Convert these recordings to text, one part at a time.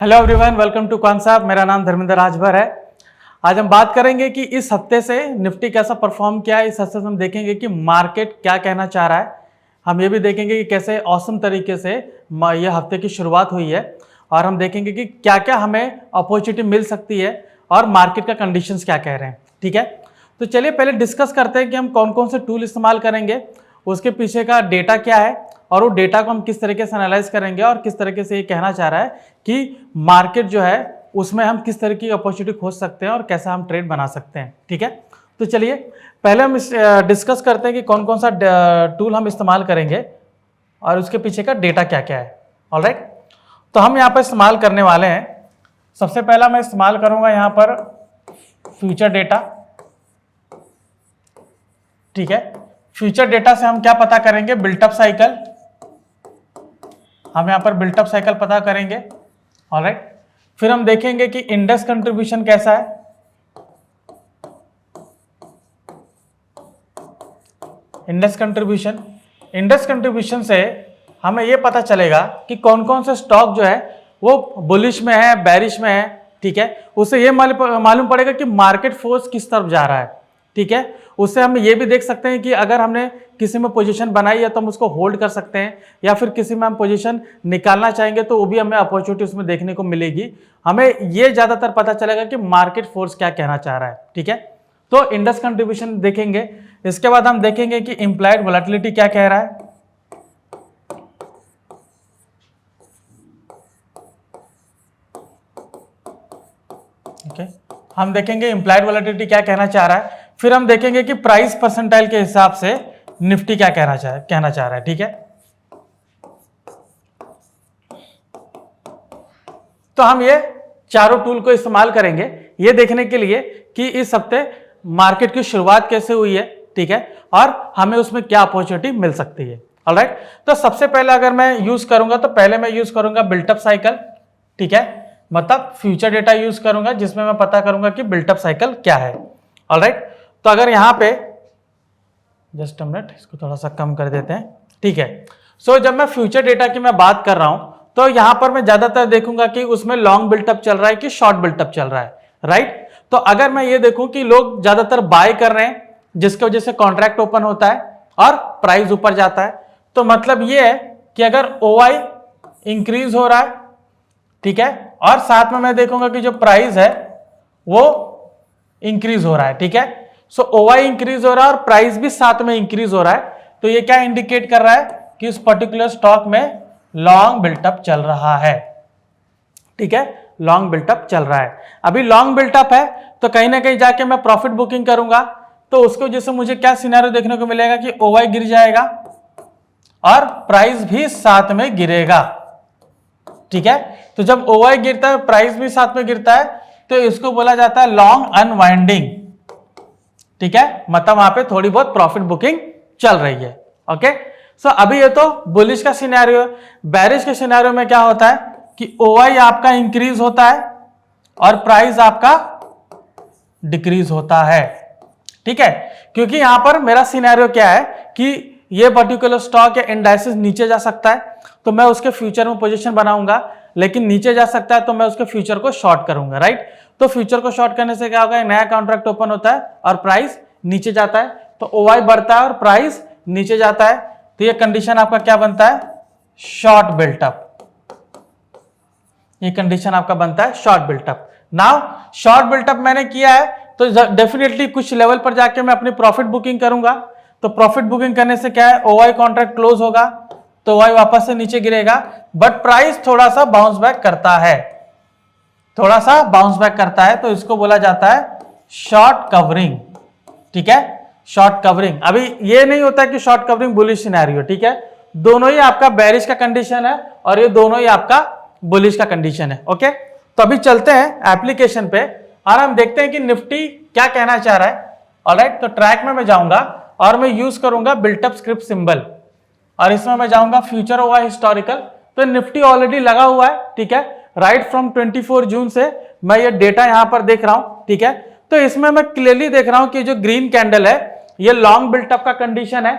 Hello everyone, welcome to concept. मेरा नाम धर्मेंद्र राजभर है। आज हम बात करेंगे कि इस हफ्ते से निफ्टी कैसा परफॉर्म किया है। इस हफ्ते से हम देखेंगे कि मार्केट क्या कहना चाह रहा है। हम ये भी देखेंगे कि कैसे औसम तरीके से यह हफ्ते की शुरुआत हुई है, और हम देखेंगे कि क्या क्या हमें अपॉर्चुनिटी मिल सकती है और मार्केट का कंडीशंस क्या कह रहे हैं। ठीक है, तो चलिए पहले डिस्कस करते हैं कि हम कौन कौन से टूल इस्तेमाल करेंगे, उसके पीछे का डेटा क्या है, और वो डेटा को हम किस तरीके से एनालाइज करेंगे, और किस तरीके से ये कहना चाह रहा है कि मार्केट जो है उसमें हम किस तरीके की अपॉर्चुनिटी खोज सकते हैं और कैसा हम ट्रेड बना सकते हैं। ठीक है, तो चलिए पहले हम डिस्कस करते हैं कि कौन कौन सा टूल हम इस्तेमाल करेंगे और उसके पीछे का डेटा क्या क्या है। ऑलराइट, तो हम यहाँ पर इस्तेमाल करने वाले हैं। सबसे पहला मैं इस्तेमाल करूंगा यहाँ पर फ्यूचर डेटा। ठीक है, फ्यूचर डेटा से हम क्या पता करेंगे? Built up cycle. हम यहाँ पर बिल्टअप साइकिल पता करेंगे। ऑलराइट, फिर हम देखेंगे कि इंडेक्स कंट्रीब्यूशन कैसा है। इंडेक्स कंट्रीब्यूशन से हमें यह पता चलेगा कि कौन कौन से स्टॉक जो है वो बुलिश में है, बेरिश में है। ठीक है, उससे ये मालूम पड़ेगा कि मार्केट फोर्स किस तरफ जा रहा है। ठीक है, उससे हम ये भी देख सकते हैं कि अगर हमने किसी में पोजीशन बनाई है तो हम उसको होल्ड कर सकते हैं, या फिर किसी में हम पोजीशन निकालना चाहेंगे तो वो भी हमें अपॉर्चुनिटी उसमें देखने को मिलेगी। हमें ये ज़्यादातर पता चलेगा कि मार्केट फोर्स क्या कहना चाह रहा है। ठीक है, तो इंडेक्स कंट्रीब्यूशन देखेंगे। इसके बाद हम देखेंगे कि इम्प्लाइड वोलेटिलिटी क्या कह रहा है। ओके, हम देखेंगे इम्प्लाइड वोलेटिलिटी क्या कहना चाह रहा है। फिर हम देखेंगे कि प्राइस परसेंटाइल के हिसाब से निफ्टी क्या कहना चाह रहा है। ठीक है, तो हम ये चारों टूल को इस्तेमाल करेंगे ये देखने के लिए कि इस हफ्ते मार्केट की शुरुआत कैसे हुई है। ठीक है, और हमें उसमें क्या अपॉर्चुनिटी मिल सकती है। ऑलराइट, तो सबसे पहले अगर मैं यूज करूंगा तो पहले मैं यूज करूंगा बिल्टअप साइकिल। ठीक है, मतलब फ्यूचर डेटा यूज करूंगा जिसमें मैं पता करूंगा कि बिल्टअप साइकिल क्या है। ऑलराइट, तो अगर यहां पे जस्ट अ मिनट, इसको थोड़ा सा कम कर देते हैं। ठीक है, सो जब मैं फ्यूचर डेटा की मैं बात कर रहा हूं तो यहां पर मैं ज्यादातर देखूंगा कि उसमें लॉन्ग बिल्टअप चल रहा है कि शॉर्ट बिल्टअप चल रहा है। राइट, तो अगर मैं ये देखूं कि लोग ज्यादातर बाय कर रहे हैं जिसकी वजह से कॉन्ट्रैक्ट ओपन होता है और प्राइस ऊपर जाता है, तो मतलब ये है कि अगर ओआई इंक्रीज हो रहा है, ठीक है, और साथ में मैं देखूंगा कि जो प्राइस है वो इंक्रीज हो रहा है। ठीक है, सो ओआई इंक्रीज हो रहा है और प्राइस भी साथ में इंक्रीज हो रहा है, तो ये क्या इंडिकेट कर रहा है कि उस पर्टिकुलर स्टॉक में लॉन्ग बिल्टअप चल रहा है। ठीक है, लॉन्ग बिल्टअप चल रहा है। अभी लॉन्ग बिल्टअप है तो कहीं ना कहीं जाके मैं प्रॉफिट बुकिंग करूंगा, तो उसको जैसे मुझे क्या सिनेरियो देखने को मिलेगा कि ओआई गिर जाएगा और प्राइस भी साथ में गिरेगा। ठीक है, तो जब ओआई गिरता है प्राइस भी साथ में गिरता है तो इसको बोला जाता है लॉन्ग अनवाइंडिंग। ठीक है, मतलब वहां पे थोड़ी बहुत प्रॉफिट बुकिंग चल रही है। ओके, सो अभी ये तो बुलिश का सिनेरियो। बेरिश के सिनेरियो में क्या होता है कि ओआई आपका इंक्रीज होता है और प्राइस आपका डिक्रीज होता है। ठीक है, क्योंकि यहां पर मेरा सिनेरियो क्या है कि ये पर्टिकुलर स्टॉक या इंडाइसेस नीचे जा सकता है तो मैं उसके फ्यूचर में पोजीशन बनाऊंगा, लेकिन नीचे जा सकता है तो मैं उसके फ्यूचर को शॉर्ट करूंगा। राइट, तो फ्यूचर को शॉर्ट करने से क्या होगा, नया कॉन्ट्रैक्ट ओपन होता है और प्राइस नीचे जाता है, तो ओआई बढ़ता है और प्राइस नीचे जाता है, तो ये कंडीशन आपका क्या बनता है, शॉर्ट बिल्टअप। ये कंडीशन आपका बनता है short built up. Now short built up मैंने किया है तो डेफिनेटली कुछ लेवल पर जाके मैं अपनी प्रॉफिट बुकिंग करूंगा, तो प्रॉफिट बुकिंग करने से क्या है, ओआई कॉन्ट्रैक्ट क्लोज होगा तो ओआई वापस से नीचे गिरेगा, बट प्राइस थोड़ा सा बाउंस बैक करता है, थोड़ा सा बाउंस बैक करता है, तो इसको बोला जाता है शॉर्ट कवरिंग। ठीक है, शॉर्ट कवरिंग। अभी ये नहीं होता कि शॉर्ट कवरिंग बुलिश सिनेरियो। ठीक है, दोनों ही आपका बेरिश का कंडीशन है और ये दोनों ही आपका बुलिश का कंडीशन है। ओके, तो अभी चलते हैं एप्लीकेशन पे और हम देखते हैं कि निफ्टी क्या कहना चाह रहा है। ऑलराइट, तो ट्रैक में मैं जाऊंगा और मैं यूज करूंगा बिल्टअप स्क्रिप्ट सिंबल, और इसमें मैं जाऊंगा फ्यूचर ओआई हिस्टोरिकल। तो निफ्टी ऑलरेडी लगा हुआ है। ठीक है, राइट फ्रॉम 24 जून से मैं ये डेटा यहां पर देख रहा हूं। ठीक है, तो इसमें मैं क्लियरली देख रहा हूं कि जो ग्रीन कैंडल है ये लॉन्ग बिल्टअप का कंडीशन है,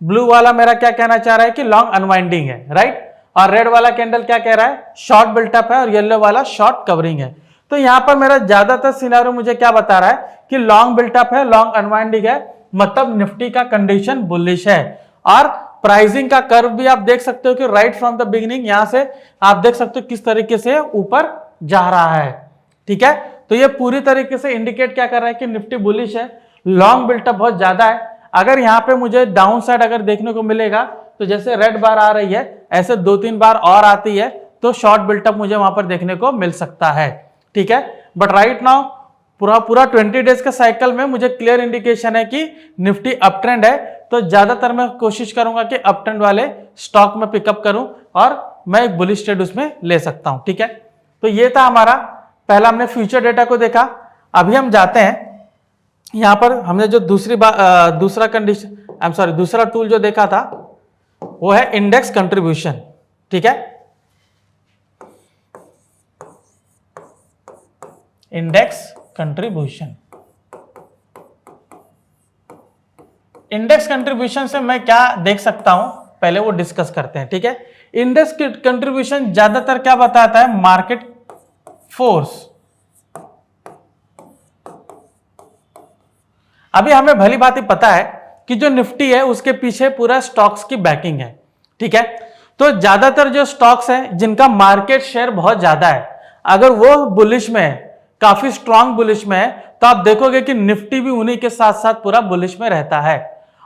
ब्लू वाला मेरा क्या कहना चाह रहा है कि लॉन्ग अनवाइंडिंग है। राइट, और रेड वाला कैंडल क्या कह रहा है, शॉर्ट बिल्टअप है, और येलो वाला शॉर्ट कवरिंग है। तो यहाँ पर मेरा ज्यादातर सिनेरियो मुझे क्या बता रहा है कि लॉन्ग बिल्टअप है, लॉन्ग अनवाइंडिंग है, मतलब निफ्टी का कंडीशन बुलिश है। और प्राइसिंग का कर्व भी आप देख सकते हो कि राइट फ्रॉम द बिगिनिंग यहां से आप देख सकते हो किस तरीके से ऊपर जा रहा है। ठीक है, तो ये पूरी तरीके से इंडिकेट क्या कर रहा है कि निफ्टी बुलिश है, लॉन्ग बिल्टअप बहुत ज्यादा है। अगर यहाँ पे मुझे डाउन साइड अगर देखने को मिलेगा तो जैसे रेड बार आ रही है ऐसे 2-3 बार और आती है तो शॉर्ट बिल्टअप मुझे वहां पर देखने को मिल सकता है। ठीक है, बट राइट नाउ पूरा 20 डेज के साइकिल में मुझे क्लियर इंडिकेशन है कि निफ्टी अप ट्रेंड है। तो ज्यादातर मैं कोशिश करूंगा कि अप ट्रेंड वाले स्टॉक में पिकअप करूं और मैं एक बुलिश ट्रेड उसमें ले सकता हूं। ठीक है, तो ये था हमारा पहला, हमने फ्यूचर डेटा को देखा। अभी हम जाते हैं यहां पर, हमने जो दूसरा टूल जो देखा था वो है इंडेक्स कंट्रीब्यूशन। ठीक है, इंडेक्स कंट्रीब्यूशन। इंडेक्स कंट्रीब्यूशन से मैं क्या देख सकता हूं पहले वो डिस्कस करते हैं। ठीक है, इंडेक्स कंट्रीब्यूशन ज्यादातर क्या बताता है, मार्केट फोर्स। अभी हमें भली भांति पता है कि जो निफ्टी है उसके पीछे पूरा स्टॉक्स की बैकिंग है। ठीक है, तो ज्यादातर जो स्टॉक्स हैं जिनका मार्केट शेयर बहुत ज्यादा है, अगर वो बुलिश में है, काफी स्ट्रांग बुलिश में है, तो आप देखोगे कि निफ्टी भी उन्हीं के साथ साथ पूरा बुलिश में रहता है।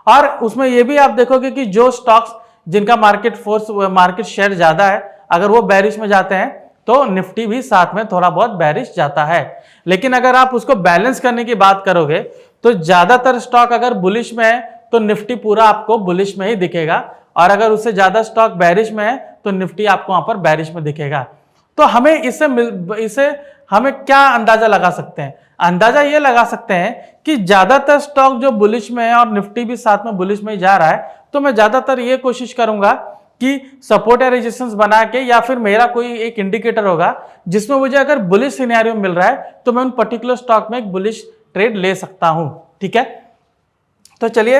और उसमें ये भी आप देखोगे कि जो स्टॉक्स जिनका मार्केट शेयर ज्यादा है, अगर वो बैरिश में जाते हैं तो निफ्टी भी साथ में थोड़ा बहुत बैरिश जाता है। लेकिन अगर आप उसको बैलेंस करने की बात करोगे तो ज्यादातर स्टॉक अगर बुलिश में है तो निफ्टी पूरा आपको बुलिश में ही दिखेगा, और अगर उससे ज्यादा स्टॉक बैरिश में है तो निफ्टी आपको वहां पर बैरिश में दिखेगा। तो हमें इससे हमें क्या अंदाजा लगा सकते हैं, अंदाजा ये लगा सकते हैं कि ज्यादातर स्टॉक जो बुलिश में है और निफ्टी भी साथ में बुलिश में ही जा रहा है, तो मैं ज्यादातर ये कोशिश करूंगा कि सपोर्ट या रेजिस्टेंस बना के, या फिर मेरा कोई एक इंडिकेटर होगा जिसमें मुझे अगर बुलिश सिनेरियो मिल रहा है तो मैं उन पर्टिकुलर स्टॉक में एक बुलिश ट्रेड ले सकता हूं। ठीक है, तो चलिए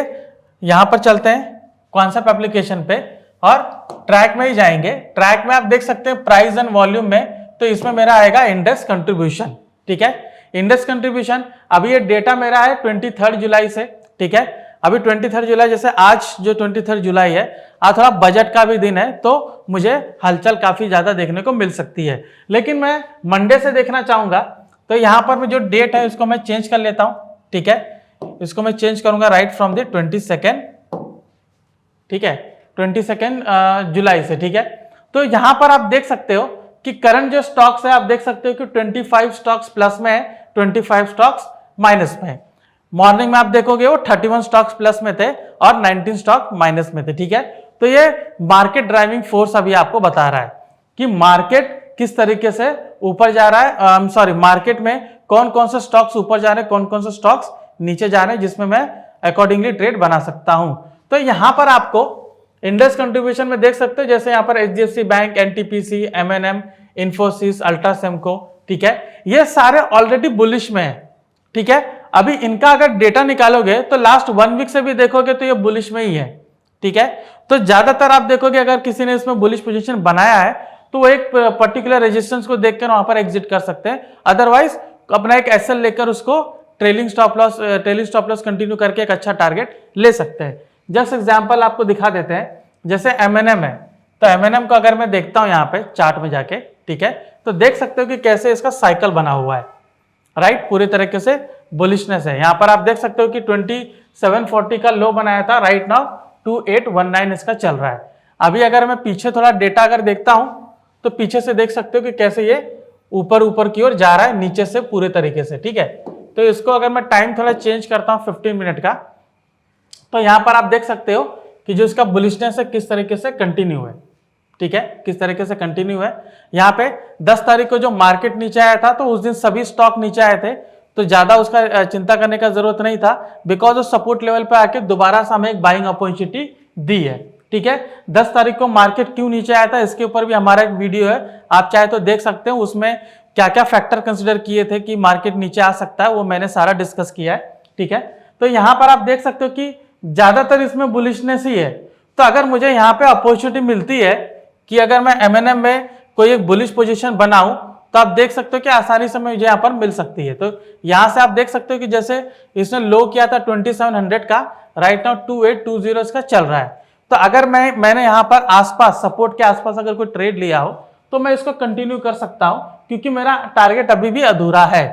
यहां पर चलते हैं कॉन्सेप्ट एप्लीकेशन पे और ट्रैक में ही जाएंगे। ट्रैक में आप देख सकते हैं प्राइस एंड वॉल्यूम में, तो इसमें मेरा आएगा इंडेक्स कंट्रीब्यूशन। ठीक है, इंडेक्स कंट्रीब्यूशन, अभी ये डेटा मेरा है 23 जुलाई से। ठीक है, अभी 23 जुलाई, जैसे आज जो 23 जुलाई है, आज थोड़ा बजट का भी दिन है तो मुझे हलचल काफी ज्यादा देखने को मिल सकती है। लेकिन मैं मंडे से देखना चाहूंगा, तो यहां पर मैं जो डेट है उसको मैं चेंज कर लेता हूं। ठीक है, इसको मैं चेंज करूंगा राइट फ्रॉम द 22 ठीक है, 22 जुलाई से। ठीक है, तो यहां पर आप देख सकते हो कि करंट जो स्टॉक्स है, आप देख सकते हो कि 25 स्टॉक्स प्लस में है, 25 स्टॉक्स माइनस में है। मॉर्निंग में आप देखोगे वो 31 स्टॉक्स प्लस में थे और 19 स्टॉक माइनस में थे। ठीक है, तो ये मार्केट ड्राइविंग फोर्स अभी आपको बता रहा है कि मार्केट किस तरीके से ऊपर जा रहा है, मार्केट में कौन कौन से स्टॉक्स ऊपर जा रहे हैं, कौन कौन से स्टॉक्स नीचे जा रहे हैं, जिसमें मैं अकॉर्डिंगली ट्रेड बना सकता हूं। तो यहां पर आपको इंडेक्स कंट्रीब्यूशन में देख सकते हो, जैसे यहां पर HDFC bank, NTPC, MNM, Infosys, Ultracemco. ठीक है, ये सारे ऑलरेडी बुलिश में है। ठीक है, अभी इनका अगर डेटा निकालोगे तो लास्ट 1 वीक से भी देखोगे तो ये बुलिश में ही है। ठीक है, तो ज्यादातर आप देखोगे अगर किसी ने इसमें बुलिश पोजीशन बनाया है तो वो एक पर्टिकुलर रेजिस्टेंस को देखकर वहां पर एग्जिट कर सकते हैं, अदरवाइज अपना एक एसएल लेकर उसको ट्रेलिंग स्टॉप लॉस कंटिन्यू करके एक अच्छा टारगेट ले सकते हैं। जस्ट एग्जांपल आपको दिखा देते हैं, जैसे एमएनएम है, तो एमएनएम को अगर मैं देखता हूं यहाँ पे चार्ट में जाके, ठीक है, तो देख सकते हो कि कैसे इसका साइकिल बना हुआ है। राइट, पूरे तरीके से बुलिशनेस है। यहाँ पर आप देख सकते हो कि 2740 का लो बनाया था, राइट नाउ 2819 इसका चल रहा है। अभी अगर मैं पीछे थोड़ा डेटा अगर देखता हूं तो पीछे से देख सकते हो कि कैसे ये ऊपर की ओर जा रहा है, नीचे से पूरे तरीके से। ठीक है, तो इसको अगर मैं टाइम थोड़ा चेंज करता हूं 15 मिनट का, तो यहां पर आप देख सकते हो कि जो इसका बुलिशनेस है किस तरीके से कंटिन्यू है। ठीक है, किस तरीके से कंटिन्यू है। यहाँ पे 10 तारीख को जो मार्केट नीचे आया था तो उस दिन सभी स्टॉक नीचे आए थे, तो ज्यादा उसका चिंता करने का जरूरत नहीं था, बिकॉज उस सपोर्ट लेवल पे आके दोबारा से हमें एक बाइंग अपॉर्चुनिटी दी है। ठीक है, 10 तारीख को मार्केट क्यों नीचे आया था इसके ऊपर भी हमारा एक वीडियो है, आप चाहे तो देख सकते हो, उसमें क्या क्या फैक्टर कंसिडर किए थे कि मार्केट नीचे आ सकता है, वो मैंने सारा डिस्कस किया है। ठीक है, तो यहां पर आप देख सकते हो कि ज्यादातर इसमें बुलिशनेस ही है। तो अगर मुझे यहाँ पे अपॉर्चुनिटी मिलती है कि अगर मैं MNM में कोई एक बुलिश पोजीशन बनाऊं तो आप देख सकते हो कि आसानी से मुझे यहाँ पर मिल सकती है। तो यहाँ से आप देख सकते हो कि जैसे इसने लो किया था 2700 का, राइट नाउ 2820 इसका चल रहा है। तो अगर मैंने यहाँ पर आसपास सपोर्ट के आसपास अगर कोई ट्रेड लिया हो तो मैं इसको कंटिन्यू कर सकता हूँ, क्योंकि मेरा टारगेट अभी भी अधूरा है।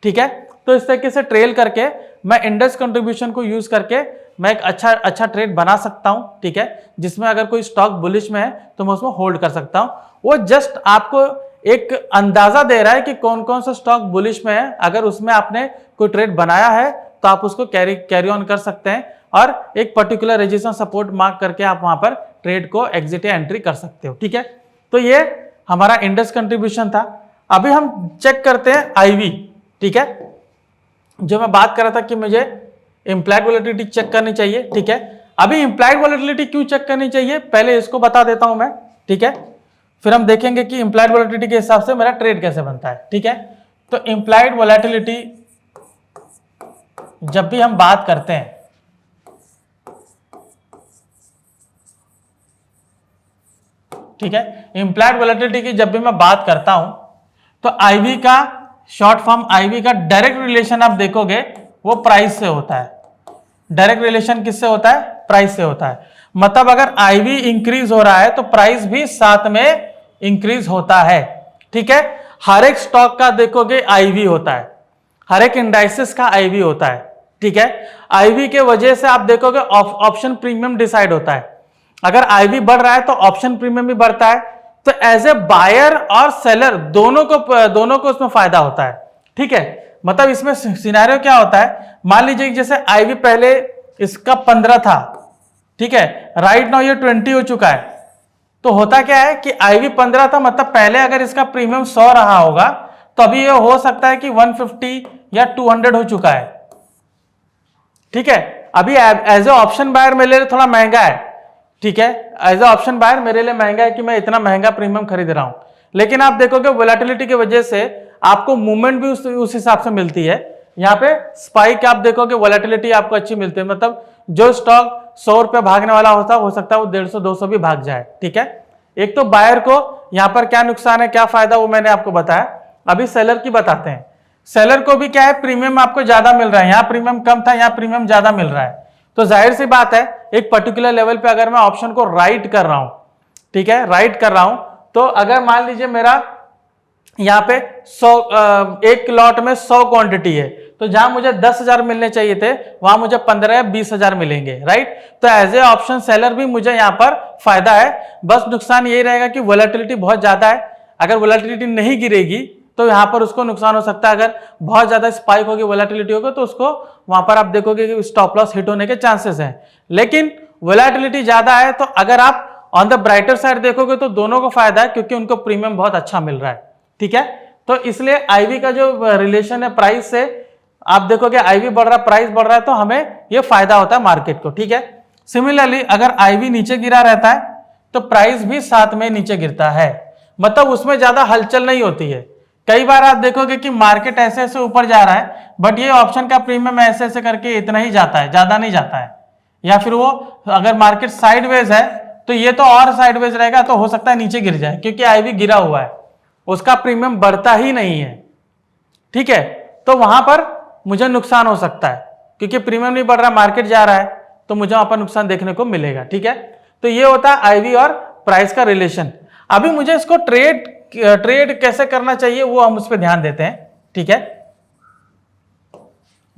ठीक है, तो इस तरीके से ट्रेल करके मैं इंडेक्स कंट्रीब्यूशन को यूज करके मैं एक अच्छा ट्रेड बना सकता हूं। ठीक है, जिसमें अगर कोई स्टॉक बुलिश में है तो मैं उसमें होल्ड कर सकता हूं। वो जस्ट आपको एक अंदाजा दे रहा है कि कौन कौन सा स्टॉक बुलिश में है। अगर उसमें आपने कोई ट्रेड बनाया है तो आप उसको कैरी ऑन कर सकते हैं और एक पर्टिकुलर रेजिस्टेंस सपोर्ट मार्क करके आप वहां पर ट्रेड को एग्जिट या एंट्री कर सकते हो। ठीक है, तो ये हमारा इंडेक्स कंट्रीब्यूशन था। अभी हम चेक करते हैं आईवी। ठीक है, जो मैं बात कर रहा था कि मुझे इम्प्लाइड वोलेटिलिटी चेक करनी चाहिए। ठीक है, अभी इम्प्लाइड वोलेटिलिटी क्यों चेक करनी चाहिए पहले इसको बता देता हूं मैं। ठीक है, फिर हम देखेंगे कि इम्प्लाइड वोलेटिलिटी के हिसाब से मेरा ट्रेड कैसे बनता है। ठीक है, तो इम्प्लाइड वोलेटिलिटी जब भी हम बात करते हैं, ठीक है, इम्प्लाइड वोलेटिलिटी की जब भी मैं बात करता हूं तो आईवी का शॉर्ट फॉर्म आईवी का डायरेक्ट रिलेशन आप देखोगे वो प्राइस से होता है। डायरेक्ट रिलेशन किससे होता है? प्राइस से होता है। मतलब अगर आईवी इंक्रीज हो रहा है तो प्राइस भी साथ में इंक्रीज होता है। ठीक है, हर एक स्टॉक का देखोगे आईवी होता है, हर एक इंडाइसेस का आईवी होता है। ठीक है, आईवी के वजह से आप देखोगे ऑप्शन प्रीमियम डिसाइड होता है। अगर आईवी बढ़ रहा है तो ऑप्शन प्रीमियम भी बढ़ता है। तो एज ए बायर और सेलर दोनों को उसमें फायदा होता है। ठीक है, मतलब इसमें सिनेरियो क्या होता है, मान लीजिए जैसे आईवी पहले इसका 15 था, ठीक है, राइट नाउ ये 20 हो चुका है। तो होता क्या है कि आईवी 15 था, मतलब पहले अगर इसका प्रीमियम 100 रहा होगा तो अभी ये हो सकता है कि 150 या 200 हो चुका है। ठीक है, अभी एज ए ऑप्शन बायर मेरे लिए थोड़ा महंगा है। ठीक है, एज ए ऑप्शन बायर मेरे लिए महंगा है कि मैं इतना महंगा प्रीमियम खरीद रहा हूं। लेकिन आप देखोगे वोलेटिलिटी की वजह से आपको मूवमेंट भी उस हिसाब से मिलती है। यहाँ पे स्पाइक आप देखोगे वोलेटिलिटी आपको अच्छी मिलती है। मतलब जो स्टॉक 100 रुपये भागने वाला होता हो सकता है वो 150-200 भी भाग जाए। ठीक है, एक तो बायर को यहाँ पर क्या नुकसान है क्या फायदा वो मैंने आपको बताया। अभी सेलर की बताते हैं। सेलर को भी क्या है, प्रीमियम आपको ज्यादा मिल रहा है, यहाँ प्रीमियम कम था यहाँ प्रीमियम ज्यादा मिल रहा है। तो जाहिर सी बात है एक पर्टिकुलर लेवल पे अगर मैं ऑप्शन को राइट कर रहा हूं, ठीक है, राइट कर रहा हूं, तो अगर मान लीजिए मेरा यहाँ पे 100 एक लॉट में 100 क्वांटिटी है, तो जहां मुझे 10,000 मिलने चाहिए थे वहां मुझे 15 या 20,000 मिलेंगे। राइट, तो एज ए ऑप्शन सेलर भी मुझे यहाँ पर फायदा है। बस नुकसान यही रहेगा कि वोलेटिलिटी बहुत ज्यादा है। अगर वोलेटिलिटी नहीं गिरेगी तो यहाँ पर उसको नुकसान हो सकता है। अगर बहुत ज्यादा स्पाइक होगी वोलेटिलिटी होगी तो उसको वहां पर आप देखोगे कि स्टॉप लॉस हिट होने के चांसेस हैं। लेकिन वोलेटिलिटी ज्यादा है तो अगर आप ऑन द ब्राइटर साइड देखोगे तो दोनों को फायदा है, क्योंकि उनको प्रीमियम बहुत अच्छा मिल रहा है। ठीक है, तो इसलिए आईवी का जो रिलेशन है प्राइस से, आप देखोगे आईवी बढ़ रहा है प्राइस बढ़ रहा है तो हमें यह फायदा होता है मार्केट को। ठीक है, सिमिलरली अगर आईवी नीचे गिरा रहता है तो प्राइस भी साथ में नीचे गिरता है। मतलब उसमें ज्यादा हलचल नहीं होती है। कई बार आप देखोगे कि मार्केट ऐसे ऐसे ऊपर जा रहा है बट ये ऑप्शन का प्रीमियम ऐसे ऐसे करके इतना ही जाता है, ज्यादा नहीं जाता है। या फिर वो अगर मार्केट साइडवेज है तो ये तो और साइडवेज रहेगा, तो हो सकता है नीचे गिर जाए, क्योंकि आईवी गिरा हुआ है, उसका प्रीमियम बढ़ता ही नहीं है। ठीक है, तो वहां पर मुझे नुकसान हो सकता है, क्योंकि प्रीमियम नहीं बढ़ रहा, मार्केट जा रहा है, तो मुझे वहां पर नुकसान देखने को मिलेगा। ठीक है, तो ये होता है आईवी और प्राइस का रिलेशन। अभी मुझे इसको ट्रेड कैसे करना चाहिए वो हम उस पर ध्यान देते हैं। ठीक है,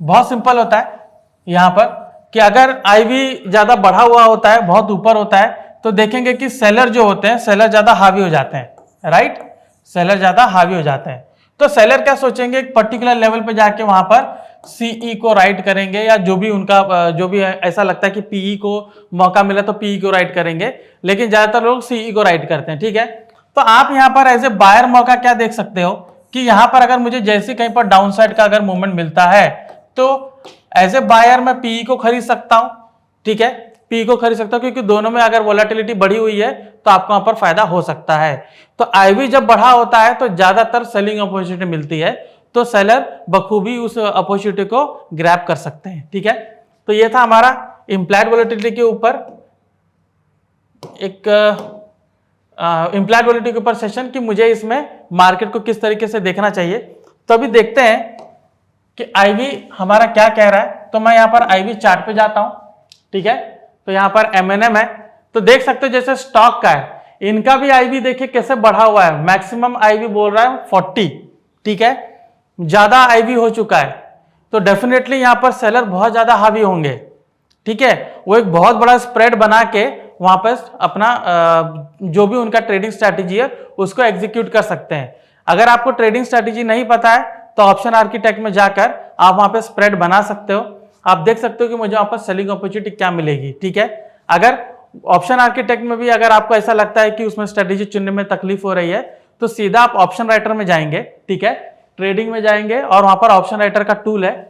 बहुत सिंपल होता है यहां पर कि अगर आईवी ज्यादा बढ़ा हुआ होता है, बहुत ऊपर होता है, तो देखेंगे कि सेलर जो होते हैं सेलर ज्यादा हावी हो जाते हैं। राइट, सेलर ज्यादा हावी हो जाते हैं। तो सेलर क्या सोचेंगे, एक पर्टिकुलर लेवल पे जाके वहां पर सीई को राइट करेंगे, या जो भी उनका जो भी ऐसा लगता है कि पीई को मौका मिला तो पीई को राइट करेंगे, लेकिन ज्यादातर लोग सीई को राइट करते हैं। ठीक है, तो आप यहां पर एज ए बायर मौका क्या देख सकते हो कि यहां पर अगर मुझे जैसे कहीं पर डाउन साइड का अगर मूवमेंट मिलता है तो एज ए बायर मैं पीई को खरीद सकता हूं। ठीक है, पी को खरीद सकता हूं, क्योंकि दोनों में अगर वोलेटिलिटी बढ़ी हुई है तो आपको वहां पर फायदा हो सकता है। तो आईवी जब बढ़ा होता है तो ज्यादातर सेलिंग अपॉर्चुनिटी मिलती है, तो सेलर बखूबी उस अपॉर्चुनिटी को ग्रैब कर सकते हैं। ठीक है, तो ये था हमारा इम्प्लाइड वोलेटिलिटी के ऊपर एक इम्प्लाइड वॉलेटिलिटी के ऊपर सेशन कि मुझे इसमें मार्केट को किस तरीके से देखना चाहिए। तो अभी देखते हैं कि आईवी हमारा क्या कह रहा है। तो मैं यहाँ पर आईवी चार्ट पे जाता हूँ, ठीक है। तो यहाँ पर एमएनएम है, तो देख सकते हो जैसे स्टॉक का है, इनका भी आईवी देखिए कैसे बढ़ा हुआ है। मैक्सिमम आईवी बोल रहा है 40, ठीक है, ज्यादा आईवी हो चुका है। तो डेफिनेटली यहाँ पर सेलर बहुत ज्यादा हावी होंगे, ठीक है। वो एक बहुत बड़ा स्प्रेड बना के वहां पर अपना जो भी उनका ट्रेडिंग स्ट्रैटेजी है उसको एग्जीक्यूट कर सकते हैं। अगर आपको ट्रेडिंग स्ट्रैटेजी नहीं पता है तो ऑप्शन आर्किटेक्ट में जाकर आप वहां पे स्प्रेड बना सकते हो। आप देख सकते हो कि मुझे वहां पर सेलिंग अपॉर्चुनिटी क्या मिलेगी, ठीक है। अगर ऑप्शन आर्किटेक्ट में भी अगर आपको ऐसा लगता है कि उसमें स्ट्रैटेजी चुनने में तकलीफ हो रही है तो सीधा आप ऑप्शन राइटर में जाएंगे, ठीक है, ट्रेडिंग में जाएंगे और वहां पर ऑप्शन राइटर का टूल है,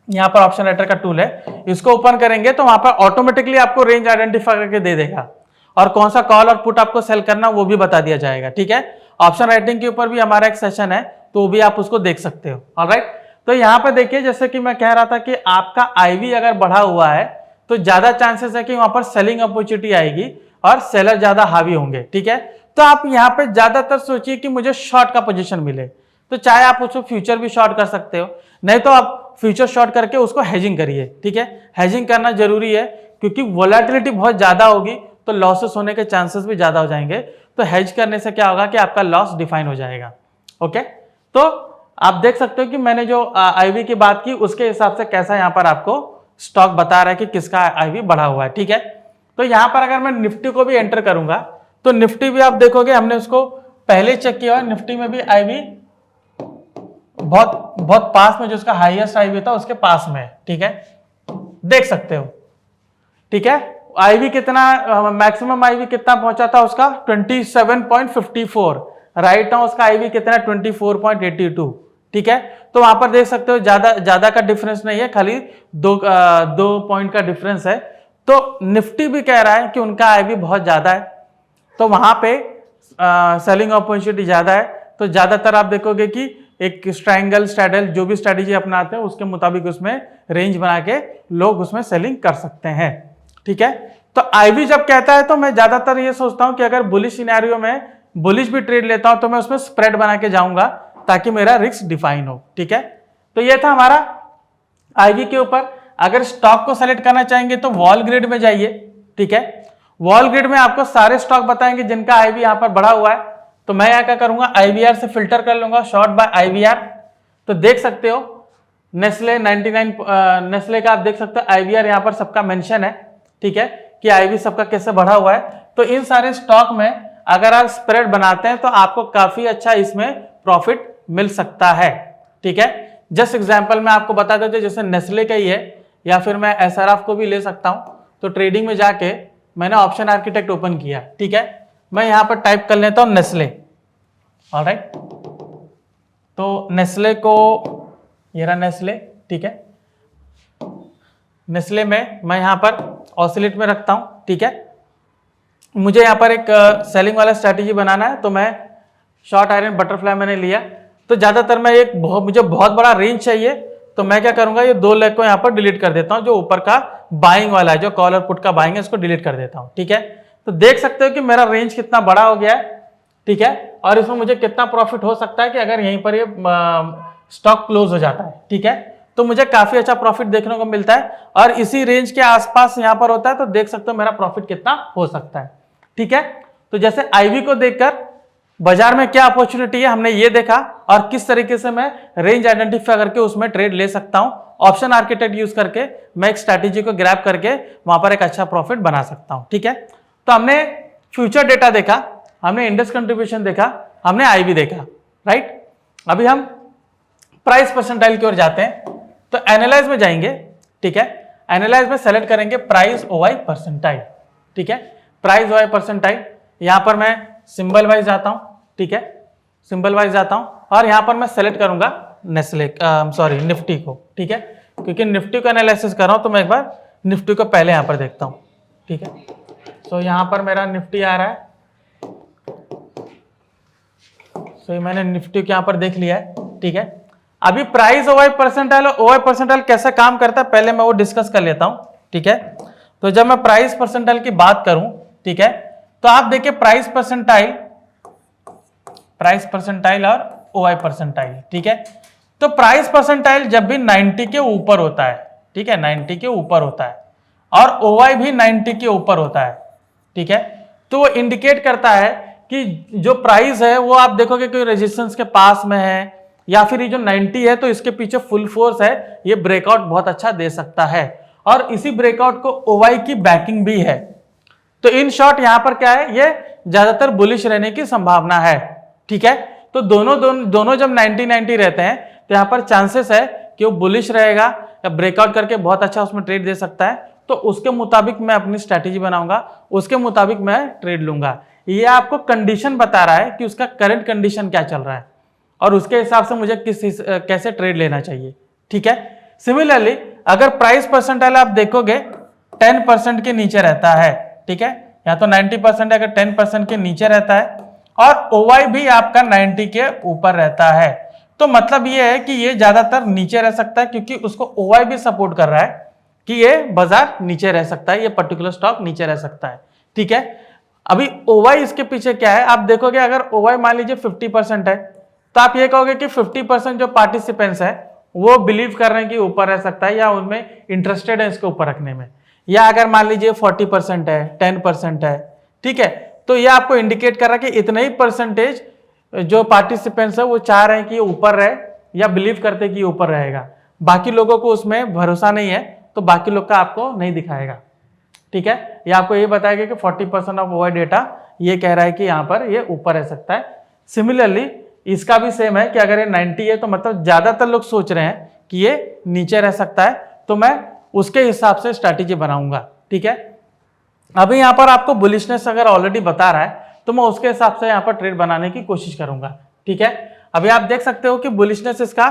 यहाँ पर ऑप्शन राइटर का टूल है, इसको ओपन करेंगे तो वहां पर ऑटोमेटिकली आपको रेंज आइडेंटिफाई करके दे देगा और कौन सा कॉल और पुट आपको सेल करना वो भी बता दिया जाएगा, ठीक है। ऑप्शन राइटिंग के ऊपर भी हमारा एक सेशन है तो वो भी आप उसको देख सकते हो। ऑलराइट, तो यहाँ पर देखिए जैसे कि मैं कह रहा था कि आपका आईवी अगर बढ़ा हुआ है तो ज्यादा चांसेस है कि वहां पर सेलिंग अपॉर्चुनिटी आएगी और सेलर ज्यादा हावी होंगे, ठीक है। तो आप यहाँ पे ज्यादातर सोचिए कि मुझे शॉर्ट का पोजीशन मिले, तो चाहे आप उसको फ्यूचर भी शॉर्ट कर सकते हो, नहीं तो आप फ्यूचर शॉर्ट करके उसको हेजिंग करिए, ठीक है। हेजिंग करना जरूरी है क्योंकि वोलेटिलिटी बहुत ज्यादा होगी तो लॉसेस होने के चांसेस भी ज्यादा हो जाएंगे। तो हेज करने से क्या होगा कि आपका लॉस डिफाइन हो जाएगा। ओके, तो आप देख सकते हो कि मैंने जो आईवी की बात की उसके हिसाब से कैसा यहाँ पर आपको स्टॉक बता रहा है कि किसका आईवी बढ़ा हुआ है, ठीक है। तो यहाँ पर अगर मैं निफ्टी को भी एंटर करूंगा तो निफ्टी भी आप देखोगे हमने उसको पहले चेक किया, निफ्टी में भी आईवी बहुत बहुत पास में, जो उसका हाईएस्ट आईवी था उसके पास में, ठीक है, देख सकते हो, ठीक है। आईवी कितना, मैक्सिमम आईवी कितना पहुंचा था उसका 27.54, राइट नाउ उसका आईवी कितना 24.82, ठीक है। तो वहां पर देख सकते हो ज्यादा का डिफरेंस नहीं है, खाली दो पॉइंट का डिफरेंस है। तो निफ्टी भी कह रहा है कि उनका आईवी बहुत ज्यादा है, तो वहां पे सेलिंग अपॉर्चुनिटी ज्यादा है। तो ज्यादातर आप देखोगे कि एक ट्रायंगल स्ट्रैडल जो भी स्ट्रैटेजी अपनाते हैं उसके मुताबिक उसमें रेंज बना के लोग उसमें सेलिंग कर सकते हैं, ठीक है। तो आईवी जब कहता है तो मैं ज्यादातर ये सोचता हूं कि अगर बुलिश सिनेरियो में बुलिश भी ट्रेड लेता हूं तो मैं उसमें स्प्रेड बना के जाऊंगा ताकि मेरा रिस्क डिफाइन हो, ठीक है। तो ये था हमारा आईवी के ऊपर। अगर स्टॉक को सेलेक्ट करना चाहेंगे तो वॉल ग्रिड में जाइए, ठीक है। वॉल ग्रिड में आपको सारे स्टॉक बताएंगे जिनका आईवी यहां पर बढ़ा हुआ है। तो मैं यहाँ क्या करूंगा, आईवीआर से फिल्टर कर लूंगा, शॉर्ट बाय आईवीआर। तो देख सकते हो नेस्ले 99 नेस्ले का आप देख सकते हो आईवीआर यहाँ पर सबका मेंशन है, ठीक है, कि आईवी सबका कैसे बढ़ा हुआ है। तो इन सारे स्टॉक में अगर आप स्प्रेड बनाते हैं तो आपको काफी अच्छा इसमें प्रॉफिट मिल सकता है, ठीक है। जस्ट एग्जांपल मैं आपको बता देते, जैसे नेस्ले का ही है या फिर मैं एसआरएफ को भी ले सकता हूं। तो ट्रेडिंग में जाके मैंने ऑप्शन आर्किटेक्ट ओपन किया, ठीक है, मैं यहां पर टाइप कर लेता हूं नेस्ले। ऑलराइट, तो नेस्ले को, ये रहा नेस्ले, ठीक है। नेस्ले में मैं यहां पर ऑसिलेट में रखता हूं, ठीक है। मुझे यहां पर एक सेलिंग वाला स्ट्रैटेजी बनाना है तो मैं शॉर्ट आयरन बटरफ्लाई मैंने लिया। तो ज्यादातर मैं मुझे बहुत बड़ा रेंज चाहिए तो मैं क्या करूंगा, ये दो लेग को यहां पर डिलीट कर देता हूं, जो ऊपर का बाइंग वाला है, जो कॉल और पुट का बाइंग है, इसको डिलीट कर देता हूं, ठीक है। तो देख सकते हो कि मेरा रेंज कितना बड़ा हो गया है, ठीक है, और इसमें मुझे कितना प्रॉफिट हो सकता है कि अगर यहीं पर ये स्टॉक क्लोज हो जाता है, ठीक है, तो मुझे काफी अच्छा प्रॉफिट देखने को मिलता है और इसी रेंज के आसपास यहां पर होता है। तो देख सकते हो मेरा प्रॉफिट कितना हो सकता है, ठीक है। तो जैसे आईवी को देखकर बाजार में क्या अपॉर्चुनिटी है हमने ये देखा और किस तरीके से मैं रेंज आइडेंटिफाई करके उसमें ट्रेड ले सकता हूं। ऑप्शन आर्किटेक्ट यूज करके मैं एक स्ट्रैटेजी को ग्रैब करके वहां पर एक अच्छा प्रॉफिट बना सकता हूं, ठीक है। तो हमने फ्यूचर डेटा देखा, हमने इंडेक्स कंट्रीब्यूशन देखा, हमने आईवी देखा, राइट। अभी हम प्राइस परसेंटाइल की ओर जाते हैं। तो एनालाइज में जाएंगे, ठीक है। एनालाइज में सेलेक्ट करेंगे प्राइस ओवाई परसेंटाइल, ठीक है, प्राइस ओवाई परसेंटाइल। यहां पर मैं सिंबल वाइज जाता हूं, ठीक है, सिंबल वाइज जाता हूं और यहां पर मैं सेलेक्ट करूंगा नेस्ले सॉरी निफ्टी को, ठीक है, क्योंकि निफ्टी को एनालिसिस कर रहा हूं तो मैं एक बार निफ्टी को पहले यहां पर देखता हूं, ठीक है। तो यहां पर मेरा निफ्टी आ रहा है, तो मैंने निफ्टी को यहां पर देख लिया है, ठीक है। अभी प्राइस ओवाई परसेंटाइल और ओवाई परसेंटाइल कैसे काम करता है पहले मैं वो डिस्कस कर लेता हूं, ठीक है। तो जब मैं प्राइस परसेंटाइल की बात करूं, ठीक है, तो आप देखिए प्राइस परसेंटाइल और ओआई परसेंटाइल, ठीक है। तो प्राइस परसेंटाइल जब भी 90 के ऊपर होता है, ठीक है, 90 के ऊपर होता है, और ओआई भी 90 के ऊपर होता है, ठीक है, तो वो इंडिकेट करता है कि जो प्राइस है वो आप देखोगे कि रेजिस्टेंस के पास में है, या फिर ये जो 90 है तो इसके पीछे फुल फोर्स है, ये ब्रेकआउट बहुत अच्छा दे सकता है, और इसी ब्रेकआउट को ओवाई की बैकिंग भी है। तो इन शॉर्ट यहां पर क्या है, ये ज्यादातर बुलिश रहने की संभावना है, ठीक है। तो दोनों जब 90-90 रहते हैं तो यहां पर चांसेस है कि वो बुलिश रहेगा या ब्रेकआउट करके बहुत अच्छा उसमें ट्रेड दे सकता है। तो उसके मुताबिक मैं अपनी स्ट्रैटेजी बनाऊंगा, उसके मुताबिक मैं ट्रेड लूंगा। ये आपको कंडीशन बता रहा है कि उसका करंट कंडीशन क्या चल रहा है और उसके हिसाब से मुझे कैसे ट्रेड लेना चाहिए, ठीक है। सिमिलरली अगर प्राइस परसेंटाइल आप देखोगे 10% के नीचे रहता है, ठीक है, या तो 90% अगर 10% के नीचे रहता है, और ओवाई भी आपका 90 के ऊपर रहता है, तो मतलब ये है कि ये ज्यादातर नीचे रह सकता है, क्योंकि उसको ओवाई भी सपोर्ट कर रहा है कि ये बाजार नीचे रह सकता है, ये पर्टिकुलर स्टॉक नीचे रह सकता है, ठीक है। अभी ओवाई इसके पीछे क्या है, आप देखोगे अगर ओवाई मान लीजिए 50% है, तो आप ये कहोगे कि 50% जो पार्टिसिपेंट्स है वो बिलीव कर रहे हैं कि ऊपर रह सकता है, या उनमें इंटरेस्टेड है इसको ऊपर रखने में। या अगर मान लीजिए 40% है, 10% है, ठीक है, तो ये आपको इंडिकेट कर रहा है कि इतने ही परसेंटेज जो पार्टिसिपेंट्स है वो चाह रहे हैं कि ये ऊपर रहे, या बिलीव करते हैं कि ये ऊपर रहेगा। बाकी लोगों को उसमें भरोसा नहीं है, तो बाकी लोग का आपको नहीं दिखाएगा, ठीक है। ये आपको ये बताएगा कि 40% ऑफ ओवाई डेटा ये कह रहा है कि यहाँ पर ये ऊपर रह सकता है। सिमिलरली इसका भी सेम है कि अगर ये 90 है तो मतलब ज्यादातर लोग सोच रहे हैं कि ये नीचे रह सकता है, तो मैं उसके हिसाब से स्ट्रैटेजी बनाऊंगा, ठीक है। अभी यहाँ पर आपको बुलिशनेस अगर ऑलरेडी बता रहा है तो मैं उसके हिसाब से यहाँ पर ट्रेड बनाने की कोशिश करूंगा, ठीक है। अभी आप देख सकते हो कि बुलिशनेस इसका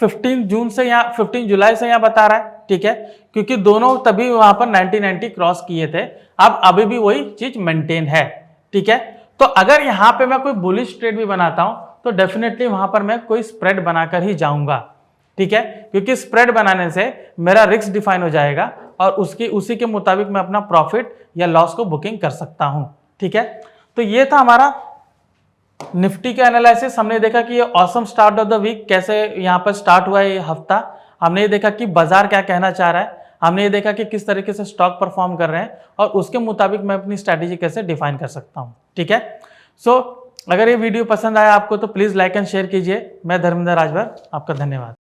15 जुलाई से यहाँ बता रहा है, ठीक है, क्योंकि दोनों तभी वहां पर 90-90 क्रॉस किए थे। अब अभी भी वही चीज मेंटेन है, ठीक है। तो अगर यहाँ पे मैं कोई बुलिश ट्रेड भी बनाता हूं तो डेफिनेटली वहां पर मैं कोई स्प्रेड बनाकर ही जाऊंगा, ठीक है, क्योंकि स्प्रेड बनाने से मेरा रिस्क डिफाइन हो जाएगा और उसी के मुताबिक मैं अपना प्रॉफिट या लॉस को बुकिंग कर सकता हूं, ठीक है। तो ये था हमारा निफ्टी का एनालिसिस। हमने देखा कि ये awesome start of the week कैसे यहाँ पर स्टार्ट हुआ है ये हफ्ता। हमने ये देखा कि बाजार क्या कहना चाह रहा है, हमने ये देखा कि किस तरीके से स्टॉक परफॉर्म कर रहे हैं, और उसके मुताबिक मैं अपनी स्ट्रैटेजी कैसे डिफाइन कर सकता हूँ, ठीक है। सो अगर ये वीडियो पसंद आया आपको तो प्लीज़ लाइक एंड शेयर कीजिए। मैं धर्मेंद्र राजभर, आपका धन्यवाद।